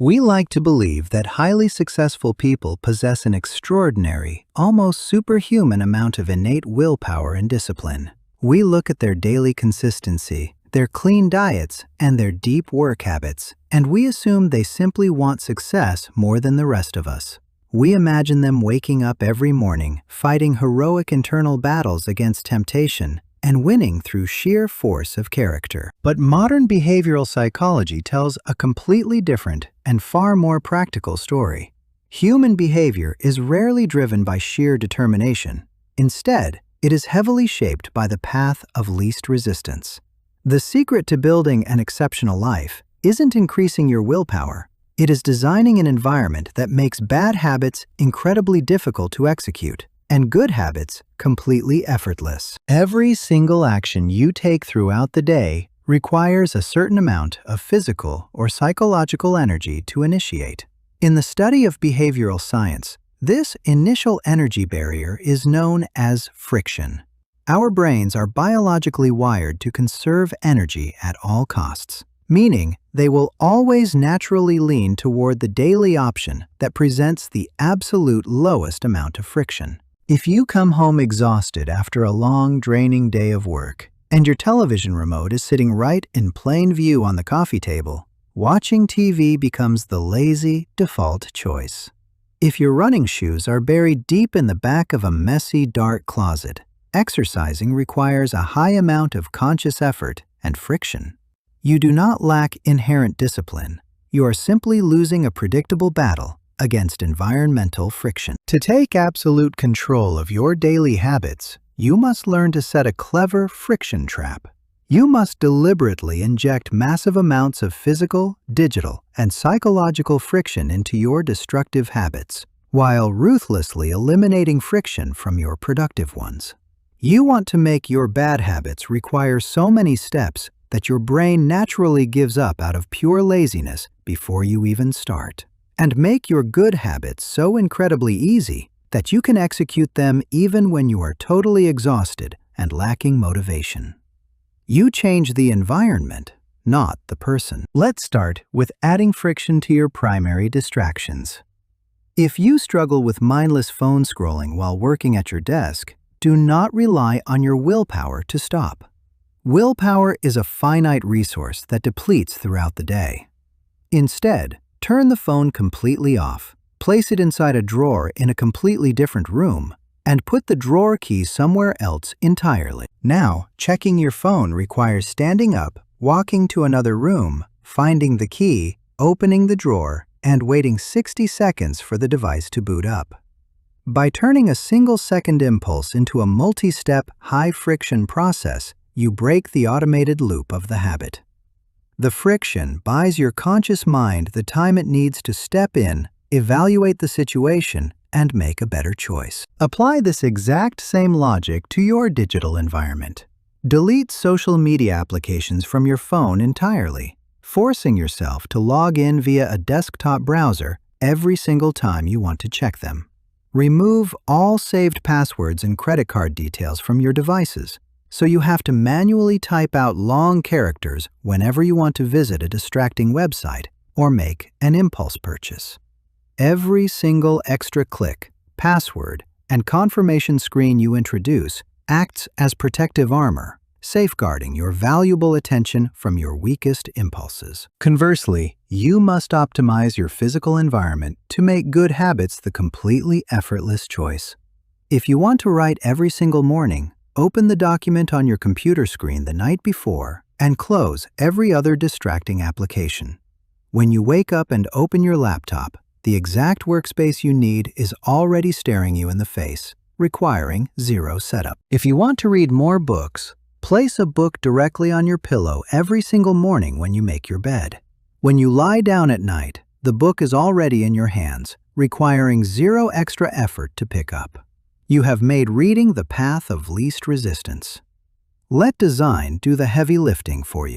We like to believe that highly successful people possess an extraordinary, almost superhuman amount of innate willpower and discipline. We look at their daily consistency, their clean diets, and their deep work habits, and we assume they simply want success more than the rest of us. We imagine them waking up every morning, fighting heroic internal battles against temptation, and winning through sheer force of character. But modern behavioral psychology tells a completely different and far more practical story. Human behavior is rarely driven by sheer determination. Instead, it is heavily shaped by the path of least resistance. The secret to building an exceptional life isn't increasing your willpower. It is designing an environment that makes bad habits incredibly difficult to execute and good habits completely effortless. Every single action you take throughout the day requires a certain amount of physical or psychological energy to initiate. In the study of behavioral science, this initial energy barrier is known as friction. Our brains are biologically wired to conserve energy at all costs, meaning they will always naturally lean toward the daily option that presents the absolute lowest amount of friction. If you come home exhausted after a long, draining day of work, and your television remote is sitting right in plain view on the coffee table, watching TV becomes the lazy, default choice. If your running shoes are buried deep in the back of a messy, dark closet, exercising requires a high amount of conscious effort and friction. You do not lack inherent discipline. You are simply losing a predictable battle against environmental friction. To take absolute control of your daily habits, you must learn to set a clever friction trap. You must deliberately inject massive amounts of physical, digital, and psychological friction into your destructive habits, while ruthlessly eliminating friction from your productive ones. You want to make your bad habits require so many steps that your brain naturally gives up out of pure laziness before you even start. And make your good habits so incredibly easy that you can execute them even when you are totally exhausted and lacking motivation. You change the environment, not the person. Let's start with adding friction to your primary distractions. If you struggle with mindless phone scrolling while working at your desk, do not rely on your willpower to stop. Willpower is a finite resource that depletes throughout the day. Instead, turn the phone completely off, place it inside a drawer in a completely different room, and put the drawer key somewhere else entirely. Now, checking your phone requires standing up, walking to another room, finding the key, opening the drawer, and waiting 60 seconds for the device to boot up. By turning a single-second impulse into a multi-step, high-friction process, you break the automated loop of the habit. The friction buys your conscious mind the time it needs to step in, evaluate the situation, and make a better choice. Apply this exact same logic to your digital environment. Delete social media applications from your phone entirely, forcing yourself to log in via a desktop browser every single time you want to check them. Remove all saved passwords and credit card details from your devices, so you have to manually type out long characters whenever you want to visit a distracting website or make an impulse purchase. Every single extra click, password, and confirmation screen you introduce acts as protective armor, safeguarding your valuable attention from your weakest impulses. Conversely, you must optimize your physical environment to make good habits the completely effortless choice. If you want to write every single morning, open the document on your computer screen the night before and close every other distracting application. When you wake up and open your laptop, the exact workspace you need is already staring you in the face, requiring zero setup. If you want to read more books, place a book directly on your pillow every single morning when you make your bed. When you lie down at night, the book is already in your hands, requiring zero extra effort to pick up. You have made reading the path of least resistance. Let design do the heavy lifting for you.